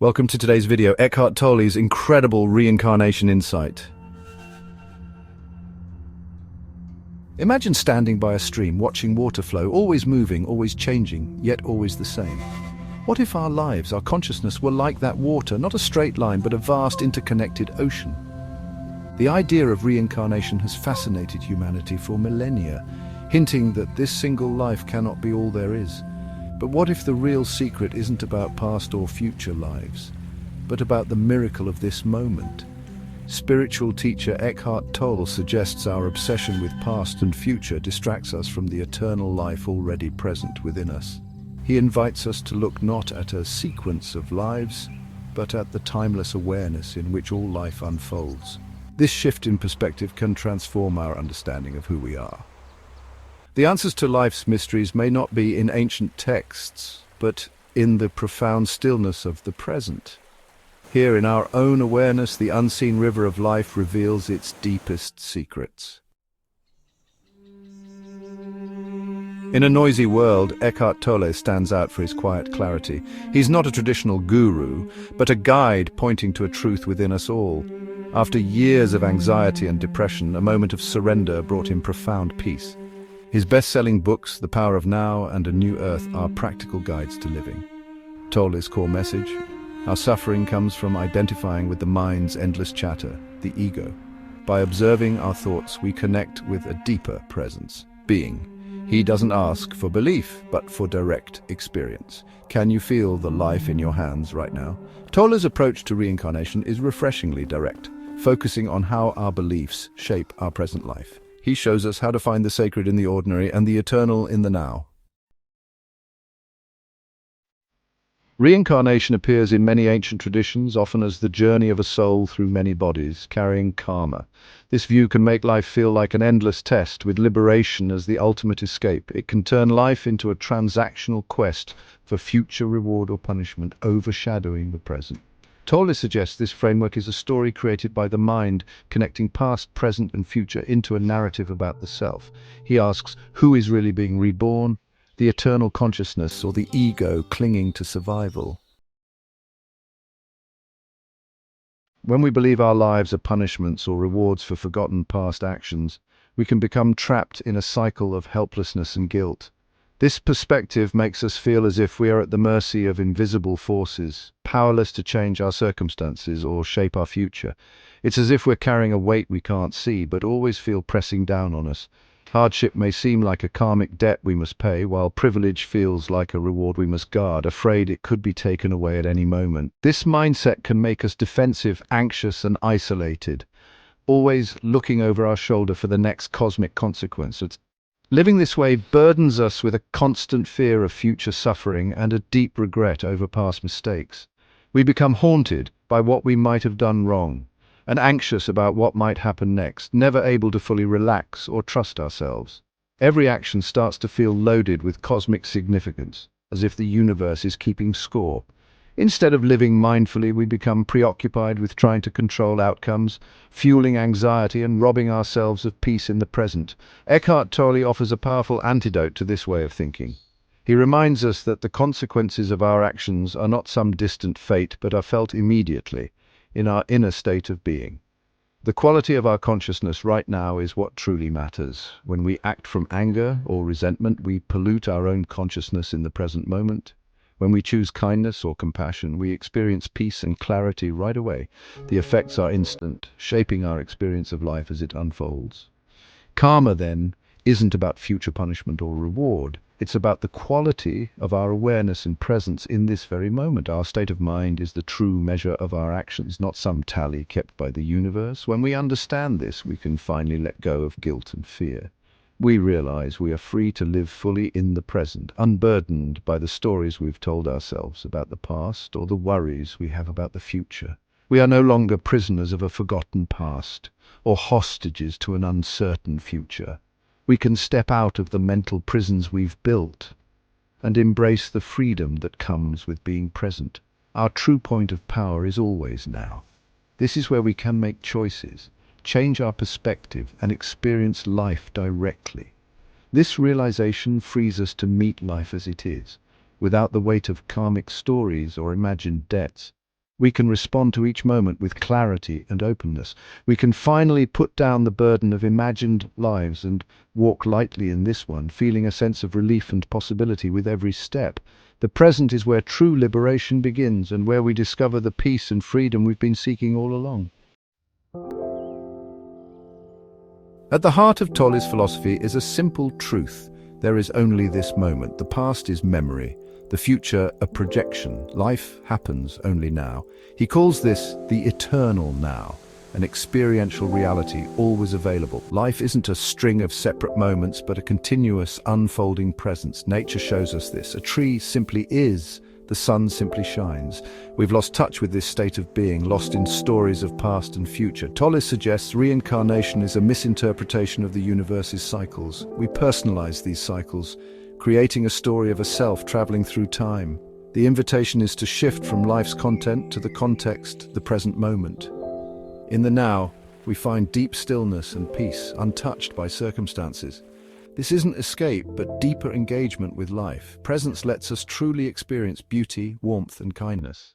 Welcome to today's video, Eckhart Tolle's incredible reincarnation insight. Imagine standing by a stream, watching water flow, always moving, always changing, yet always the same. What if our lives, our consciousness, were like that water, not a straight line, but a vast interconnected ocean? The idea of reincarnation has fascinated humanity for millennia, hinting that this single life cannot be all there is. But what if the real secret isn't about past or future lives, but about the miracle of this moment? Spiritual teacher Eckhart Tolle suggests our obsession with past and future distracts us from the eternal life already present within us. He invites us to look not at a sequence of lives, but at the timeless awareness in which all life unfolds. This shift in perspective can transform our understanding of who we are. The answers to life's mysteries may not be in ancient texts, but in the profound stillness of the present. Here in our own awareness, the unseen river of life reveals its deepest secrets. In a noisy world, Eckhart Tolle stands out for his quiet clarity. He's not a traditional guru, but a guide pointing to a truth within us all. After years of anxiety and depression, a moment of surrender brought him profound peace. His best-selling books, The Power of Now and A New Earth, are practical guides to living. Tolle's core message: our suffering comes from identifying with the mind's endless chatter, the ego. By observing our thoughts, we connect with a deeper presence, being. He doesn't ask for belief, but for direct experience. Can you feel the life in your hands right now? Tolle's approach to reincarnation is refreshingly direct, focusing on how our beliefs shape our present life. He shows us how to find the sacred in the ordinary and the eternal in the now. Reincarnation appears in many ancient traditions, often as the journey of a soul through many bodies, carrying karma. This view can make life feel like an endless test, with liberation as the ultimate escape. It can turn life into a transactional quest for future reward or punishment, overshadowing the present. Tolle suggests this framework is a story created by the mind, connecting past, present, and future into a narrative about the self. He asks, who is really being reborn? The eternal consciousness or the ego clinging to survival? When we believe our lives are punishments or rewards for forgotten past actions, we can become trapped in a cycle of helplessness and guilt. This perspective makes us feel as if we are at the mercy of invisible forces, powerless to change our circumstances or shape our future. It's as if we're carrying a weight we can't see, but always feel pressing down on us. Hardship may seem like a karmic debt we must pay, while privilege feels like a reward we must guard, afraid it could be taken away at any moment. This mindset can make us defensive, anxious, and isolated, always looking over our shoulder for the next cosmic consequence. Living this way burdens us with a constant fear of future suffering and a deep regret over past mistakes. We become haunted by what we might have done wrong, and anxious about what might happen next, never able to fully relax or trust ourselves. Every action starts to feel loaded with cosmic significance, as if the universe is keeping score. Instead of living mindfully, we become preoccupied with trying to control outcomes, fueling anxiety and robbing ourselves of peace in the present. Eckhart Tolle offers a powerful antidote to this way of thinking. He reminds us that the consequences of our actions are not some distant fate, but are felt immediately, in our inner state of being. The quality of our consciousness right now is what truly matters. When we act from anger or resentment, we pollute our own consciousness in the present moment. When we choose kindness or compassion, we experience peace and clarity right away. The effects are instant, shaping our experience of life as it unfolds. Karma, then, isn't about future punishment or reward. It's about the quality of our awareness and presence in this very moment. Our state of mind is the true measure of our actions, not some tally kept by the universe. When we understand this, we can finally let go of guilt and fear. We realize we are free to live fully in the present, unburdened by the stories we've told ourselves about the past or the worries we have about the future. We are no longer prisoners of a forgotten past or hostages to an uncertain future. We can step out of the mental prisons we've built and embrace the freedom that comes with being present. Our true point of power is always now. This is where we can make choices, change our perspective, and experience life directly. This realization frees us to meet life as it is, without the weight of karmic stories or imagined debts. We can respond to each moment with clarity and openness. We can finally put down the burden of imagined lives and walk lightly in this one, feeling a sense of relief and possibility with every step. The present is where true liberation begins and where we discover the peace and freedom we've been seeking all along. At the heart of Tolle's philosophy is a simple truth. There is only this moment. The past is memory, the future a projection. Life happens only now. He calls this the eternal now, an experiential reality always available. Life isn't a string of separate moments, but a continuous unfolding presence. Nature shows us this. A tree simply is. The sun simply shines. We've lost touch with this state of being, lost in stories of past and future. Tolle suggests reincarnation is a misinterpretation of the universe's cycles. We personalize these cycles, creating a story of a self traveling through time. The invitation is to shift from life's content to the context, the present moment. In the now, we find deep stillness and peace, untouched by circumstances. This isn't escape, but deeper engagement with life. Presence lets us truly experience beauty, warmth, and kindness.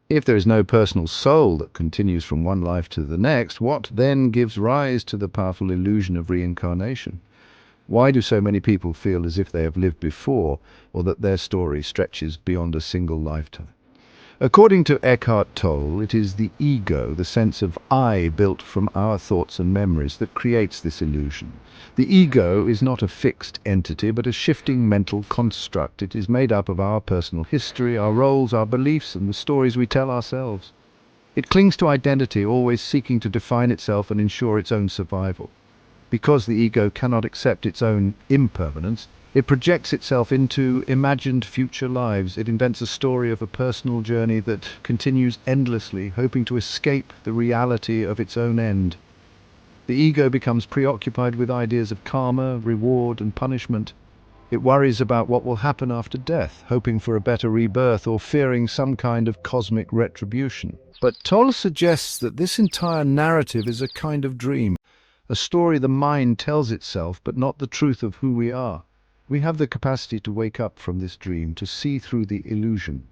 If there is no personal soul that continues from one life to the next, what then gives rise to the powerful illusion of reincarnation? Why do so many people feel as if they have lived before, or that their story stretches beyond a single lifetime? According to Eckhart Tolle, it is the ego, the sense of I built from our thoughts and memories, that creates this illusion. The ego is not a fixed entity, but a shifting mental construct. It is made up of our personal history, our roles, our beliefs, and the stories we tell ourselves. It clings to identity, always seeking to define itself and ensure its own survival. Because the ego cannot accept its own impermanence, it projects itself into imagined future lives. It invents a story of a personal journey that continues endlessly, hoping to escape the reality of its own end. The ego becomes preoccupied with ideas of karma, reward, and punishment. It worries about what will happen after death, hoping for a better rebirth or fearing some kind of cosmic retribution. But Toll suggests that this entire narrative is a kind of dream, a story the mind tells itself, but not the truth of who we are. We have the capacity to wake up from this dream, to see through the illusion.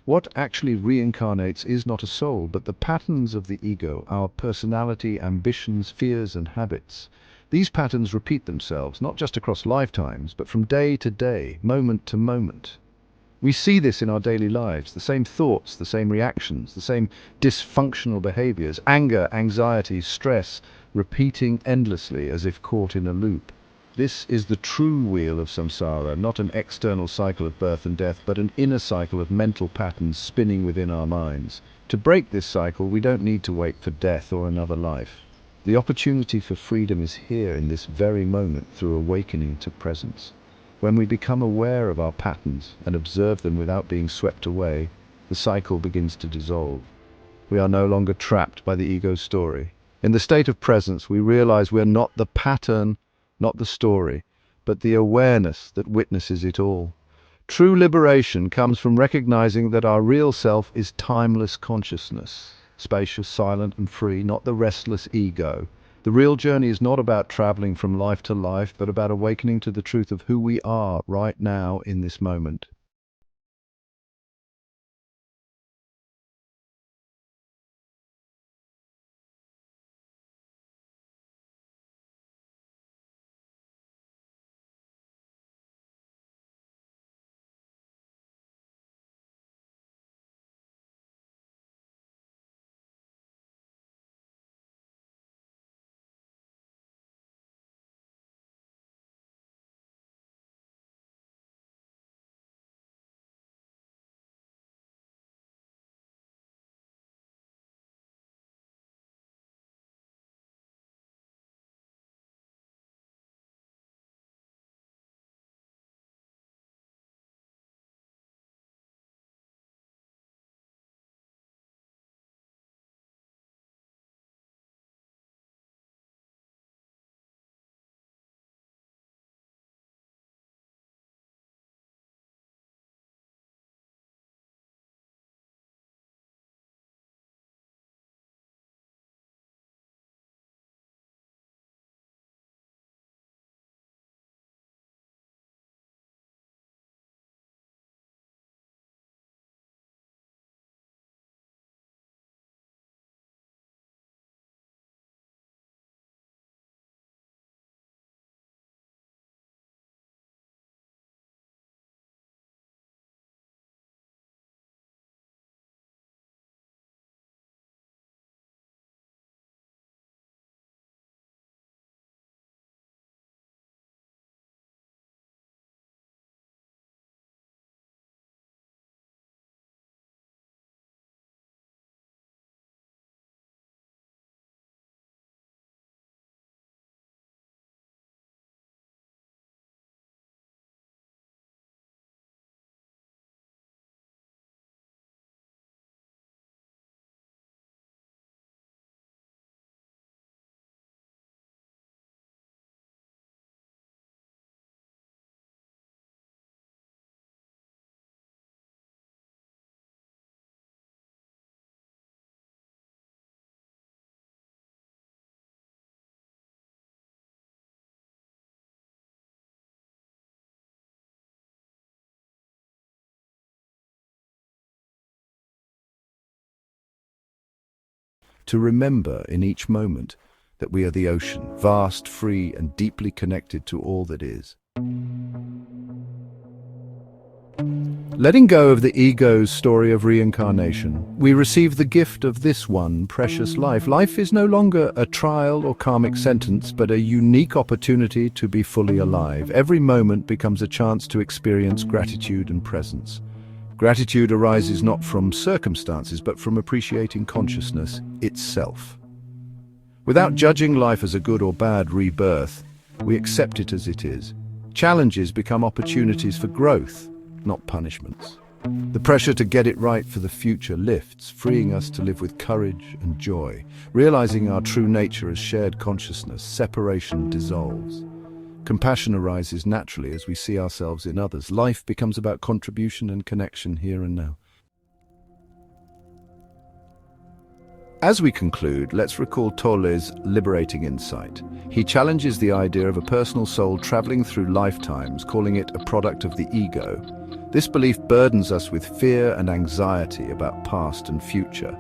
What actually reincarnates is not a soul, but the patterns of the ego, our personality, ambitions, fears, and habits. These patterns repeat themselves, not just across lifetimes, but from day to day, moment to moment. We see this in our daily lives, the same thoughts, the same reactions, the same dysfunctional behaviors, anger, anxiety, stress, repeating endlessly as if caught in a loop. This is the true wheel of samsara, not an external cycle of birth and death, but an inner cycle of mental patterns spinning within our minds. To break this cycle, we don't need to wait for death or another life. The opportunity for freedom is here in this very moment through awakening to presence. When we become aware of our patterns and observe them without being swept away, the cycle begins to dissolve. We are no longer trapped by the ego story. In the state of presence, we realize we're not the pattern, not the story, but the awareness that witnesses it all. True liberation comes from recognizing that our real self is timeless consciousness, spacious, silent, and free, not the restless ego. The real journey is not about traveling from life to life, but about awakening to the truth of who we are right now in this moment. to remember in each moment that we are the ocean, vast, free, and deeply connected to all that is. Letting go of the ego's story of reincarnation, we receive the gift of this one precious life. Life is no longer a trial or karmic sentence, but a unique opportunity to be fully alive. Every moment becomes a chance to experience gratitude and presence. Gratitude arises not from circumstances, but from appreciating consciousness itself. Without judging life as a good or bad rebirth, we accept it as it is. Challenges become opportunities for growth, not punishments. The pressure to get it right for the future lifts, freeing us to live with courage and joy. Realizing our true nature as shared consciousness, separation dissolves. Compassion arises naturally as we see ourselves in others. Life becomes about contribution and connection here and now. As we conclude, let's recall Tolle's liberating insight. He challenges the idea of a personal soul traveling through lifetimes, calling it a product of the ego. This belief burdens us with fear and anxiety about past and future.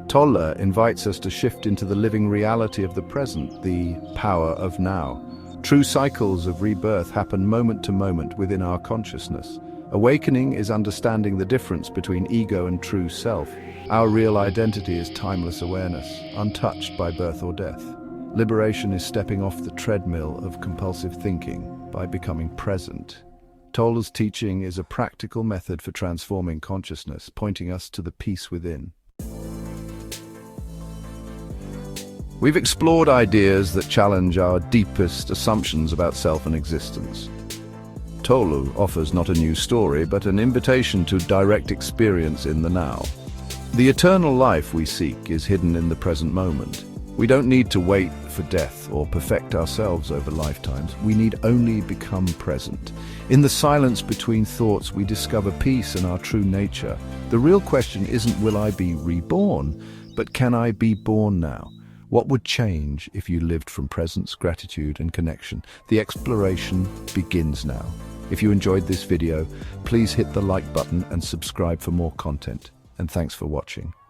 Tolle invites us to shift into the living reality of the present, the power of now. True cycles of rebirth happen moment to moment within our consciousness. Awakening is understanding the difference between ego and true self. Our real identity is timeless awareness, untouched by birth or death. Liberation is stepping off the treadmill of compulsive thinking by becoming present. Tolle's teaching is a practical method for transforming consciousness, pointing us to the peace within. We've explored ideas that challenge our deepest assumptions about self and existence. Tolle offers not a new story, but an invitation to direct experience in the now. The eternal life we seek is hidden in the present moment. We don't need to wait for death or perfect ourselves over lifetimes. We need only become present. In the silence between thoughts, we discover peace and our true nature. The real question isn't, will I be reborn, but can I be born now? What would change if you lived from presence, gratitude, and connection? The exploration begins now. If you enjoyed this video, please hit the like button and subscribe for more content. And thanks for watching.